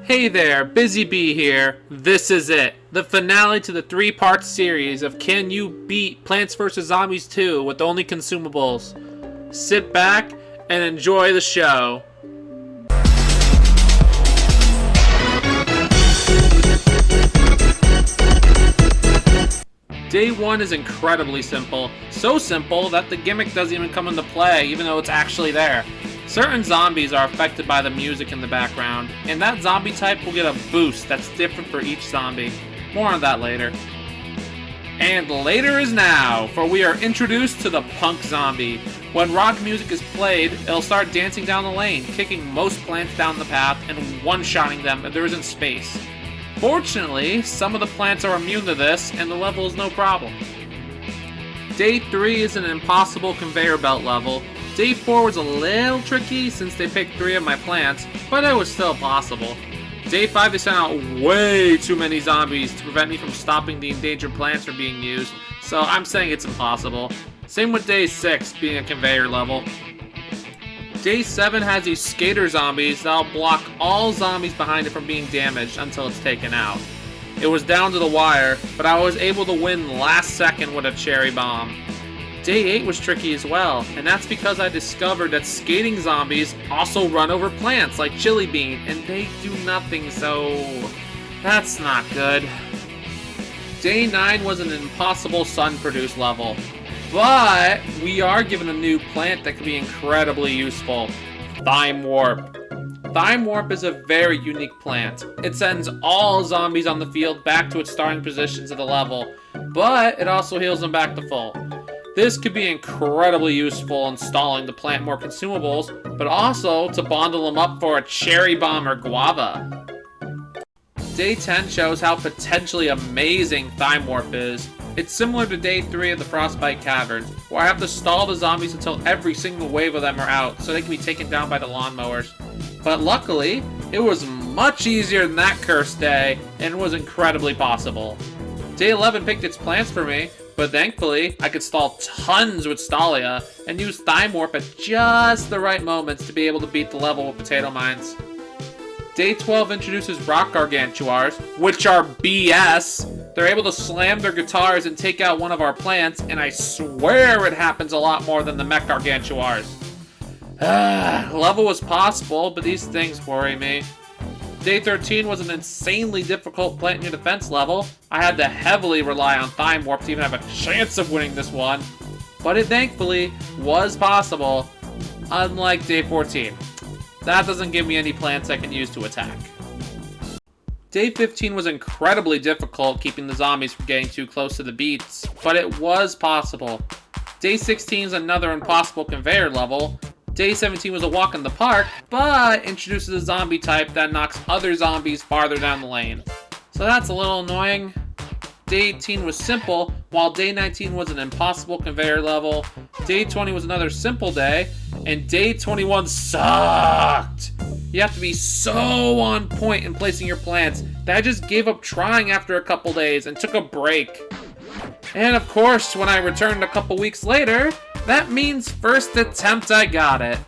Hey there, Busy Bee here. This is it. The finale to the 3-part series of Can You Beat Plants vs. Zombies 2 with only consumables. Sit back and enjoy the show. Day 1 is incredibly simple. So simple that the gimmick doesn't even come into play, even though it's actually there. Certain zombies are affected by the music in the background, and that zombie type will get a boost that's different for each zombie. More on that later. And later is now, for we are introduced to the punk zombie. When rock music is played, it'll start dancing down the lane, kicking most plants down the path and one-shotting them if there isn't space. Fortunately, some of the plants are immune to this, and the level is no problem. Day 3 is an impossible conveyor belt level. Day 4 was a little tricky since they picked 3 of my plants, but it was still possible. Day 5 they sent out way too many zombies to prevent me from stopping the endangered plants from being used, so I'm saying it's impossible. Same with Day 6 being a conveyor level. Day 7 has these skater zombies that'll block all zombies behind it from being damaged until it's taken out. It was down to the wire, but I was able to win last second with a cherry bomb. Day 8 was tricky as well, and that's because I discovered that skating zombies also run over plants like Chili Bean, and they do nothing, so that's not good. Day 9 was an impossible sun-produced level, but we are given a new plant that can be incredibly useful, Thyme Warp. Thyme Warp is a very unique plant. It sends all zombies on the field back to its starting positions of the level, but it also heals them back to full. This could be incredibly useful installing to plant more consumables, but also to bundle them up for a cherry bomb or guava. Day 10 shows how potentially amazing Thyme Warp is. It's similar to Day 3 of the Frostbite Cavern, where I have to stall the zombies until every single wave of them are out, so they can be taken down by the lawnmowers. But luckily, it was much easier than that cursed day, and was incredibly possible. Day 11 picked its plants for me, but thankfully, I could stall tons with Stalia, and use Thyme Warp at just the right moments to be able to beat the level with potato mines. Day 12 introduces rock gargantuars, which are BS. They're able to slam their guitars and take out one of our plants, and I swear it happens a lot more than the mech gargantuars. Level was possible, but these things worry me. Day 13 was an insanely difficult plant in your defense level. I had to heavily rely on Thyme Warp to even have a chance of winning this one. But it thankfully was possible, unlike Day 14. That doesn't give me any plants I can use to attack. Day 15 was incredibly difficult keeping the zombies from getting too close to the beats, but it was possible. Day 16 is another impossible conveyor level. Day 17 was a walk in the park, but introduces a zombie type that knocks other zombies farther down the lane. So that's a little annoying. Day 18 was simple, while Day 19 was an impossible conveyor level. Day 20 was another simple day, and Day 21 sucked! You have to be so on point in placing your plants that I just gave up trying after a couple days and took a break. And of course, when I returned a couple weeks later, that means first attempt I got it.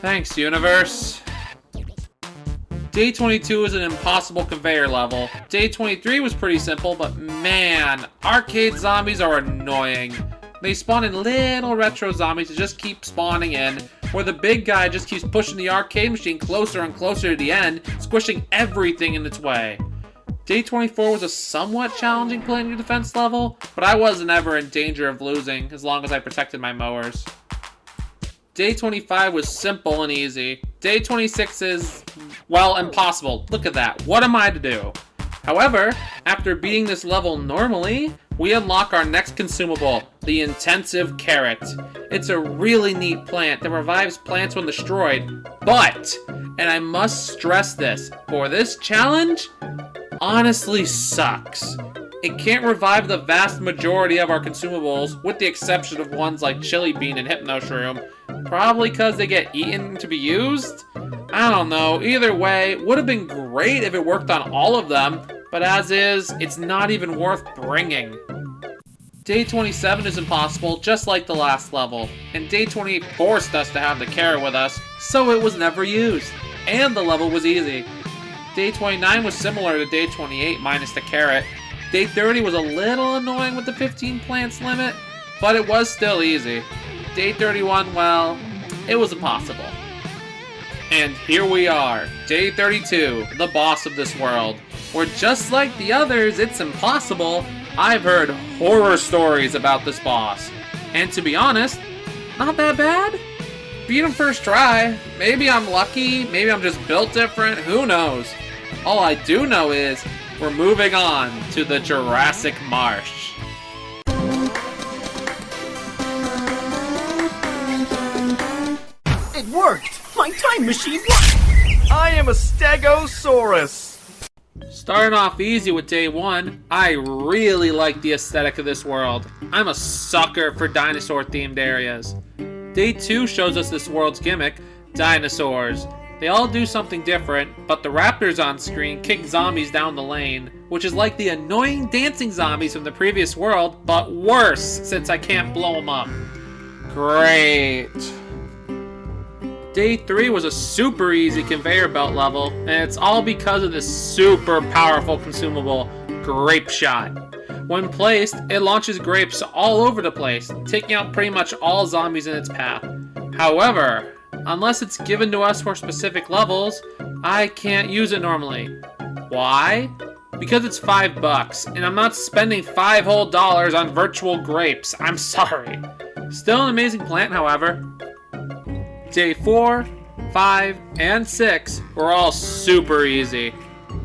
Thanks, universe. Day 22 is an impossible conveyor level. Day 23 was pretty simple, but man, arcade zombies are annoying. They spawn in little retro zombies that just keep spawning in, where the big guy just keeps pushing the arcade machine closer and closer to the end, squishing everything in its way. Day 24 was a somewhat challenging plant in your defense level, but I wasn't ever in danger of losing as long as I protected my mowers. Day 25 was simple and easy. Day 26 is, well, impossible. Look at that. What am I to do? However, after beating this level normally, we unlock our next consumable, the Intensive Carrot. It's a really neat plant that revives plants when destroyed, but, and I must stress this, for this challenge, honestly sucks. It can't revive the vast majority of our consumables, with the exception of ones like Chili Bean and Hypno Shroom, probably because they get eaten to be used? I don't know, either way, would have been great if it worked on all of them, but as is, it's not even worth bringing. Day 27 is impossible, just like the last level, and Day 28 forced us to have the carrot with us, so it was never used, and the level was easy. Day 29 was similar to Day 28 minus the carrot. Day 30 was a little annoying with the 15 plants limit, but it was still easy. Day 31, well, it was impossible. And here we are, Day 32, the boss of this world, where just like the others, it's impossible. I've heard horror stories about this boss, and to be honest, not that bad. Beat him first try. Maybe I'm lucky, maybe I'm just built different, who knows. All I do know is, we're moving on to the Jurassic Marsh. It worked! My time machine worked! I am a Stegosaurus! Starting off easy with Day 1, I really like the aesthetic of this world. I'm a sucker for dinosaur-themed areas. Day 2 shows us this world's gimmick, dinosaurs. They all do something different, but the raptors on screen kick zombies down the lane, which is like the annoying dancing zombies from the previous world, but worse since I can't blow them up. Great. Day 3 was a super easy conveyor belt level, and it's all because of this super powerful consumable, Grape Shot. When placed, it launches grapes all over the place, taking out pretty much all zombies in its path. However, unless it's given to us for specific levels, I can't use it normally. Why? Because it's $5, and I'm not spending $5 whole on virtual grapes. I'm sorry. Still an amazing plant, however. Day 4, 5, and 6 were all super easy.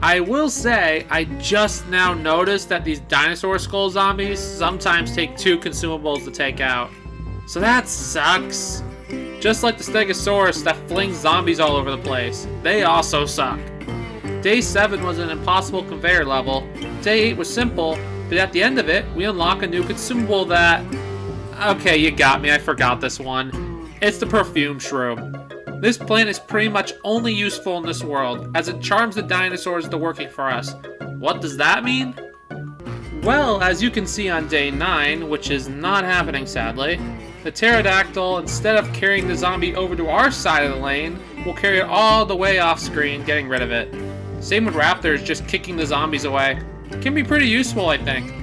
I will say, I just now noticed that these dinosaur skull zombies sometimes take 2 consumables to take out. So that sucks. Just like the Stegosaurus that flings zombies all over the place. They also suck. Day 7 was an impossible conveyor level. Day 8 was simple, but at the end of it, we unlock a new consumable that... Okay, you got me, I forgot this one. It's the perfume shroom. This plant is pretty much only useful in this world, as it charms the dinosaurs into working for us. What does that mean? Well, as you can see on Day 9, which is not happening sadly, the pterodactyl, instead of carrying the zombie over to our side of the lane, will carry it all the way off screen, getting rid of it. Same with raptors, just kicking the zombies away. It can be pretty useful, I think.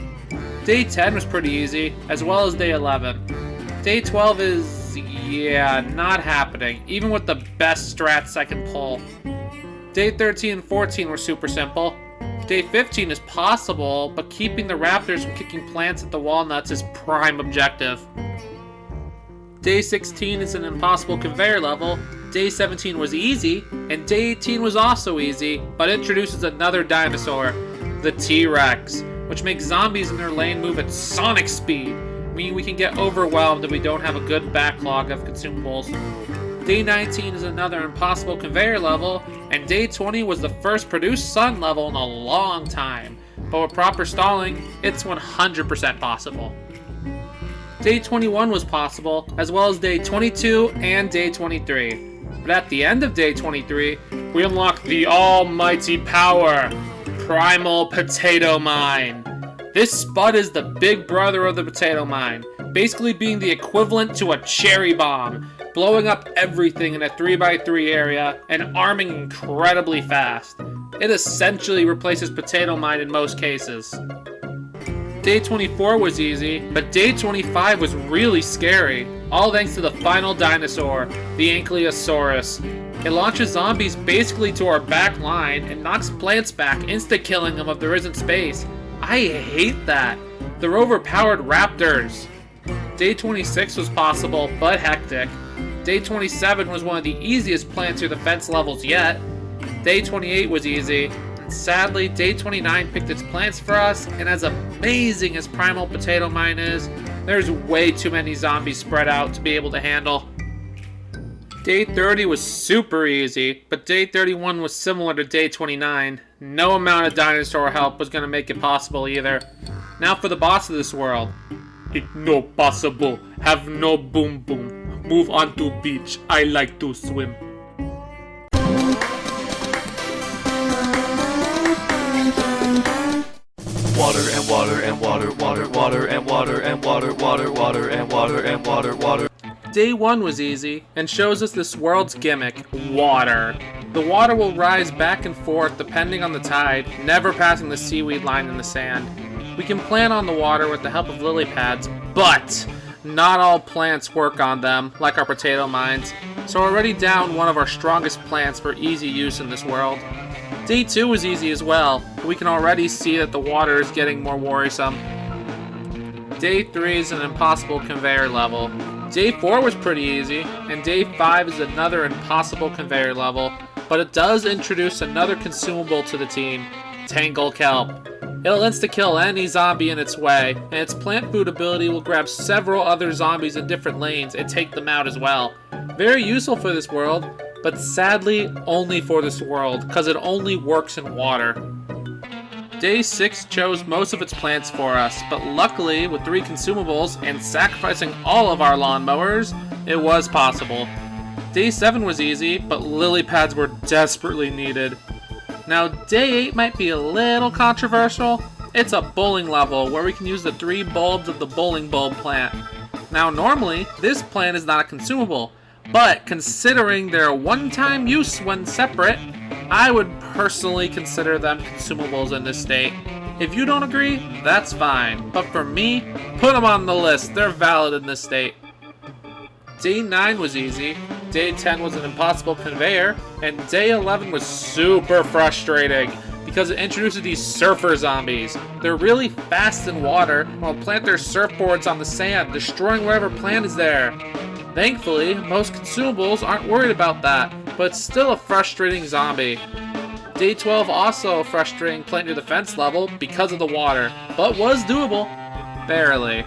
Day 10 was pretty easy, as well as Day 11. Day 12 is, yeah, not happening, even with the best strats I can pull. Day 13 and 14 were super simple. Day 15 is possible, but keeping the raptors from kicking plants at the walnuts is prime objective. Day 16 is an impossible conveyor level. Day 17 was easy, and Day 18 was also easy, but introduces another dinosaur, the T-Rex, which makes zombies in their lane move at sonic speed, meaning we can get overwhelmed if we don't have a good backlog of consumables. Day 19 is another impossible conveyor level, and Day 20 was the first produced sun level in a long time, but with proper stalling, it's 100% possible. Day 21 was possible, as well as Day 22 and Day 23. But at the end of Day 23, we unlock the almighty power, Primal Potato Mine. This spud is the big brother of the potato mine, basically being the equivalent to a cherry bomb, blowing up everything in a 3x3 area and arming incredibly fast. It essentially replaces potato mine in most cases. Day 24 was easy, but Day 25 was really scary, all thanks to the final dinosaur, the Ankylosaurus. It launches zombies basically to our back line and knocks plants back, insta-killing them if there isn't space. I hate that. They're overpowered raptors. Day 26 was possible, but hectic. Day 27 was one of the easiest plant through the fence levels yet. Day 28 was easy. Sadly, Day 29 picked its plants for us, and as amazing as Primal Potato Mine is, there's way too many zombies spread out to be able to handle. Day 30 was super easy, but Day 31 was similar to Day 29. No amount of dinosaur help was going to make it possible either. Now for the boss of this world. It no possible, have no boom boom. Move on to beach, I like to swim. Water and water and water, water, water and water and water, water, water and water and water, water. Day 1 was easy, and shows us this world's gimmick, water. The water will rise back and forth depending on the tide, never passing the seaweed line in the sand. We can plant on the water with the help of lily pads, but not all plants work on them, like our potato mines, so we're already down one of our strongest plants for easy use in this world. Day 2 was easy as well, but we can already see that the water is getting more worrisome. Day 3 is an impossible conveyor level. Day 4 was pretty easy, and Day 5 is another impossible conveyor level, but it does introduce another consumable to the team, Tangle Kelp. It'll insta-kill any zombie in its way, and its plant food ability will grab several other zombies in different lanes and take them out as well. Very useful for this world, but sadly only for this world, because it only works in water. Day 6 chose most of its plants for us, but luckily, with 3 consumables and sacrificing all of our lawnmowers, it was possible. Day 7 was easy, but lily pads were desperately needed. Now, Day 8 might be a little controversial. It's a bowling level where we can use the 3 bulbs of the bowling bulb plant. Now, normally, this plant is not a consumable, but considering their one-time use when separate, I would personally consider them consumables in this state. If you don't agree, that's fine, but for me, put them on the list. They're valid in this state. Day 9 was easy, Day 10 was an impossible conveyor, and Day 11 was super frustrating because it introduces these surfer zombies. They're really fast in water and will plant their surfboards on the sand, destroying whatever plant is there. Thankfully, most consumables aren't worried about that, but it's still a frustrating zombie. Day 12 also a frustrating plant near the fence level because of the water, but was doable. Barely.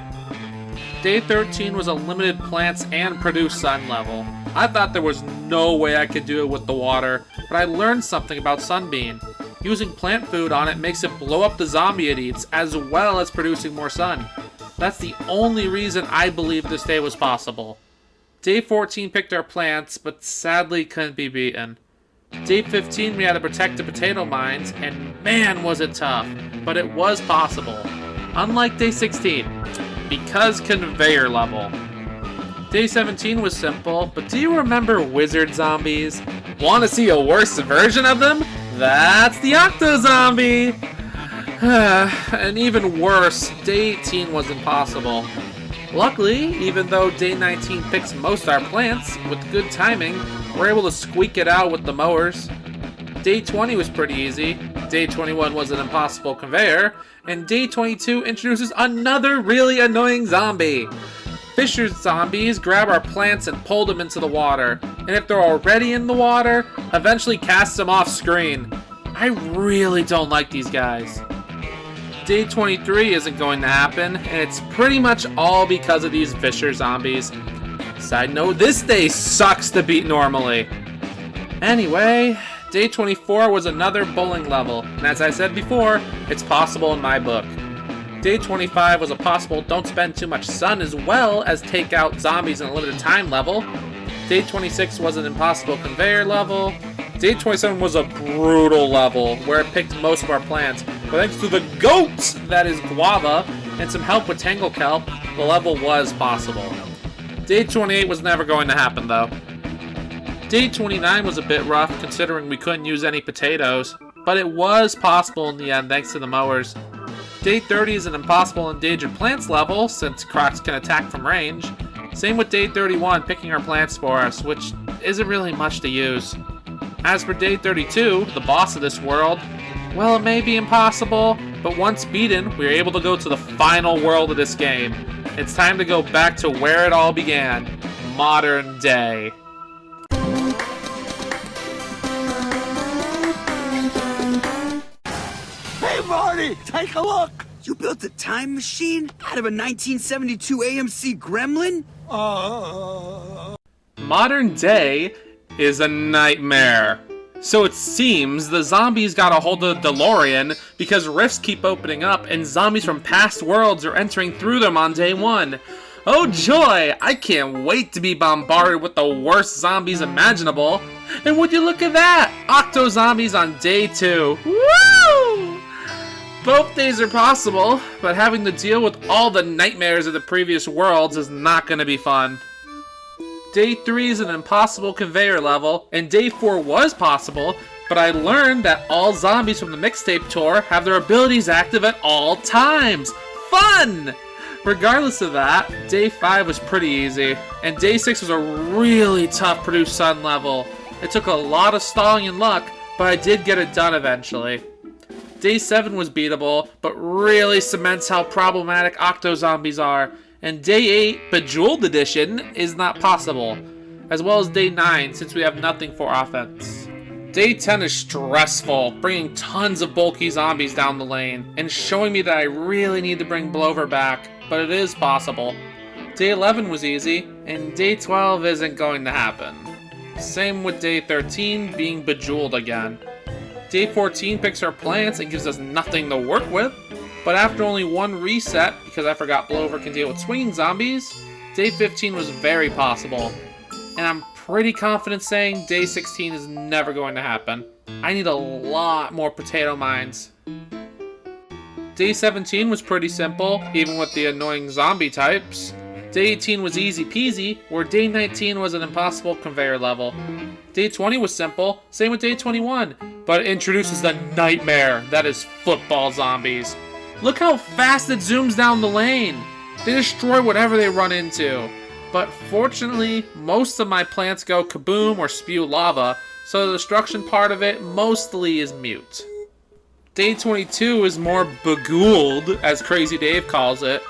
Day 13 was a limited plants and produce sun level. I thought there was no way I could do it with the water, but I learned something about Sunbeam. Using plant food on it makes it blow up the zombie it eats, as well as producing more sun. That's the only reason I believe this day was possible. Day 14 picked our plants, but sadly couldn't be beaten. Day 15 we had to protect the potato mines, and man was it tough, but it was possible. Unlike Day 16, because conveyor level. Day 17 was simple, but do you remember wizard zombies? Want to see a worse version of them? That's the Octo Zombie! And even worse, Day 18 was impossible. Luckily, even though Day 19 picks most our plants, with good timing, we're able to squeak it out with the mowers. Day 20 was pretty easy, Day 21 was an impossible conveyor, and Day 22 introduces another really annoying zombie. Fisher zombies grab our plants and pull them into the water, and if they're already in the water, eventually cast them off screen. I really don't like these guys. Day 23 isn't going to happen, and it's pretty much all because of these Fisher zombies. Side note, this day sucks to beat normally. Anyway, Day 24 was another bowling level, and as I said before, it's possible in my book. Day 25 was a possible don't spend too much sun as well as take out zombies in a limited time level. Day 26 was an impossible conveyor level. Day 27 was a brutal level where it picked most of our plants, but thanks to the GOAT, that is Guava, and some help with Tangle Kelp, the level was possible. Day 28 was never going to happen though. Day 29 was a bit rough considering we couldn't use any potatoes, but it was possible in the end thanks to the mowers. Day 30 is an impossible endangered plants level since crocs can attack from range. Same with Day 31 picking our plants for us, which isn't really much to use. As for Day 32, the boss of this world, well, it may be impossible, but once beaten, we are able to go to the final world of this game. It's time to go back to where it all began, modern day. Hey, Marty, take a look. You built a time machine out of a 1972 AMC Gremlin? Modern day is a nightmare. So it seems the zombies got a hold of the DeLorean because rifts keep opening up and zombies from past worlds are entering through them on day 1. Oh joy! I can't wait to be bombarded with the worst zombies imaginable. And would you look at that? Octo zombies on day 2. Woo! Both days are possible, but having to deal with all the nightmares of the previous worlds is not going to be fun. Day 3 is an impossible conveyor level, and Day 4 was possible, but I learned that all zombies from the Mixtape tour have their abilities active at all times. Fun! Regardless of that, Day 5 was pretty easy, and Day 6 was a really tough Produce Sun level. It took a lot of stalling and luck, but I did get it done eventually. Day 7 was beatable, but really cements how problematic Octo-Zombies are, and Day 8, Bejeweled Edition, is not possible, as well as Day 9, since we have nothing for offense. Day 10 is stressful, bringing tons of bulky zombies down the lane, and showing me that I really need to bring Blover back, but it is possible. Day 11 was easy, and Day 12 isn't going to happen. Same with Day 13 being Bejeweled again. Day 14 picks our plants and gives us nothing to work with, but after only one reset, because I forgot Blover can deal with swinging zombies, Day 15 was very possible, and I'm pretty confident saying Day 16 is never going to happen. I need a lot more potato mines. Day 17 was pretty simple, even with the annoying zombie types. Day 18 was easy peasy, where Day 19 was an impossible conveyor level. Day 20 was simple, same with Day 21, but it introduces the nightmare that is football zombies. Look how fast it zooms down the lane. They destroy whatever they run into. But fortunately, most of my plants go kaboom or spew lava, so the destruction part of it mostly is mute. Day 22 is more begooled, as Crazy Dave calls it,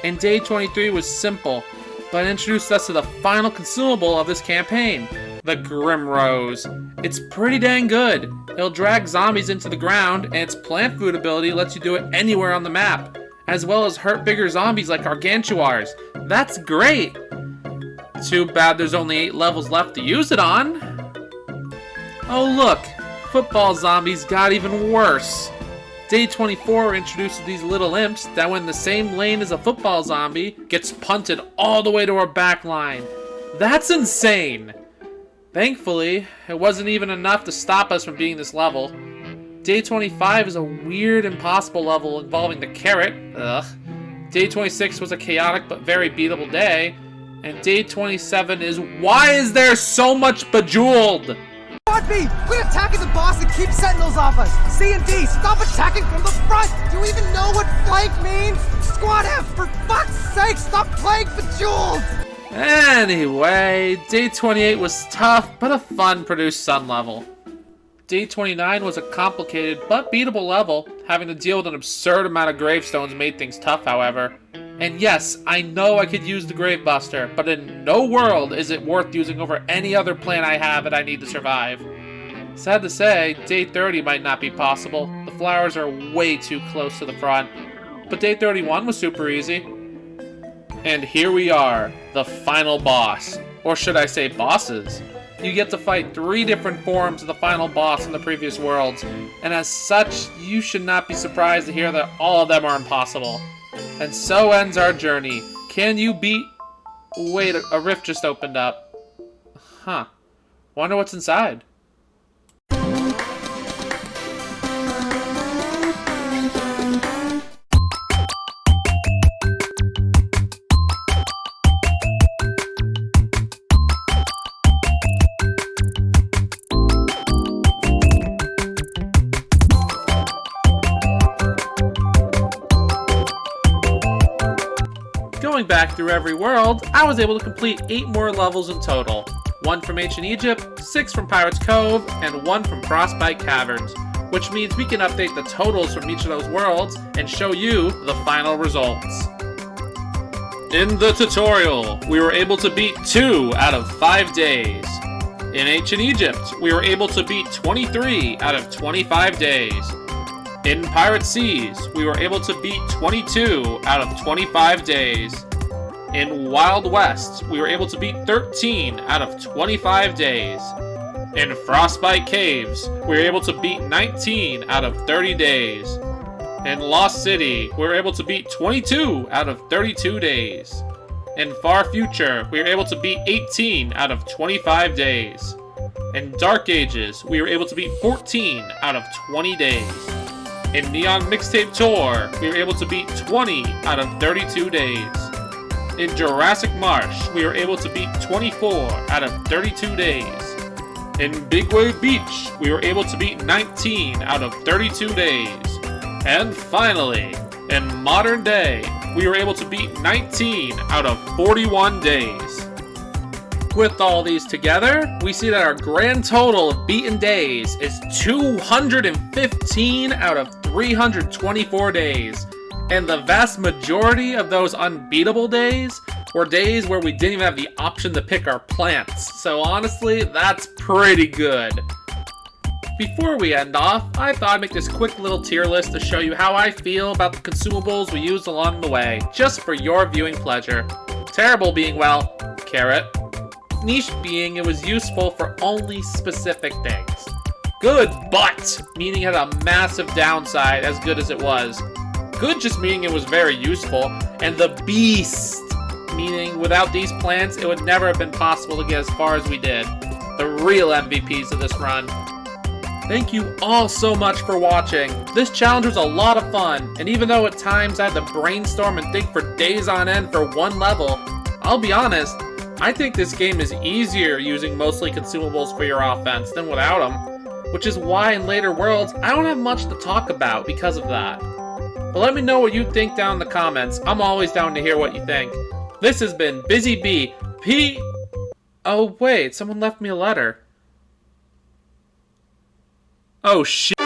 and Day 23 was simple, but introduced us to the final consumable of this campaign, the Grim Rose. It's pretty dang good. It'll drag zombies into the ground, and its plant food ability lets you do it anywhere on the map, as well as hurt bigger zombies like Gargantuars. That's great! Too bad there's only 8 levels left to use it on. Oh look, football zombies got even worse. Day 24 introduces these little imps that when the same lane as a football zombie gets punted all the way to our back line. That's insane! Thankfully, it wasn't even enough to stop us from beating this level. Day 25 is a weird impossible level involving the carrot. Ugh. Day 26 was a chaotic but very beatable day. And Day 27 is why is there so much Bejeweled? Squad B, quit attacking the boss and keep sentinels off us. C and D, stop attacking from the front. Do you even know what flank means? Squad F, for fuck's sake, stop playing Bejeweled. Anyway, Day 28 was tough, but a fun Produce Sun level. Day 29 was a complicated but beatable level. Having to deal with an absurd amount of gravestones made things tough, however. And yes, I know I could use the Gravebuster, but in no world is it worth using over any other plan I have that I need to survive. Sad to say, Day 30 might not be possible. The flowers are way too close to the front. But Day 31 was super easy. And here we are, the final boss. Or should I say bosses? You get to fight 3 different forms of the final boss in the previous worlds, and as such, you should not be surprised to hear that all of them are impossible. And so ends our journey. Can you beat... Wait, a rift just opened up. Huh. Wonder what's inside. Going back through every world, I was able to complete 8 more levels in total. 1 from Ancient Egypt, 6 from Pirate's Cove, and 1 from Frostbite Caverns, which means we can update the totals from each of those worlds and show you the final results. In the tutorial, we were able to beat 2 out of 5 days. In Ancient Egypt, we were able to beat 23 out of 25 days. In Pirate Seas, we were able to beat 22 out of 25 days. In Wild West, we were able to beat 13 out of 25 days. In Frostbite Caves, we were able to beat 19 out of 30 days. In Lost City, we were able to beat 22 out of 32 days. In Far Future, we were able to beat 18 out of 25 days. In Dark Ages, we were able to beat 14 out of 20 days. In Neon Mixtape Tour, we were able to beat 20 out of 32 days. In Jurassic Marsh, we were able to beat 24 out of 32 days. In Big Wave Beach, we were able to beat 19 out of 32 days. And finally, in Modern Day, we were able to beat 19 out of 41 days. With all these together, we see that our grand total of beaten days is 215 out of 324 days. And the vast majority of those unbeatable days were days where we didn't even have the option to pick our plants. So honestly, that's pretty good. Before we end off, I thought I'd make this quick little tier list to show you how I feel about the consumables we used along the way, just for your viewing pleasure. Terrible being, well, carrot. Niche being it was useful for only specific things. Good but, meaning it had a massive downside as good as it was. Good just meaning it was very useful. And the beast, meaning without these plants it would never have been possible to get as far as we did. The real MVPs of this run. Thank you all so much for watching. This challenge was a lot of fun, and even though at times I had to brainstorm and think for days on end for one level, I'll be honest, I think this game is easier using mostly consumables for your offense than without them, which is why in later worlds I don't have much to talk about because of that. But let me know what you think down in the comments. I'm always down to hear what you think. This has been Busy Bee. Oh wait, someone left me a letter. Oh shit.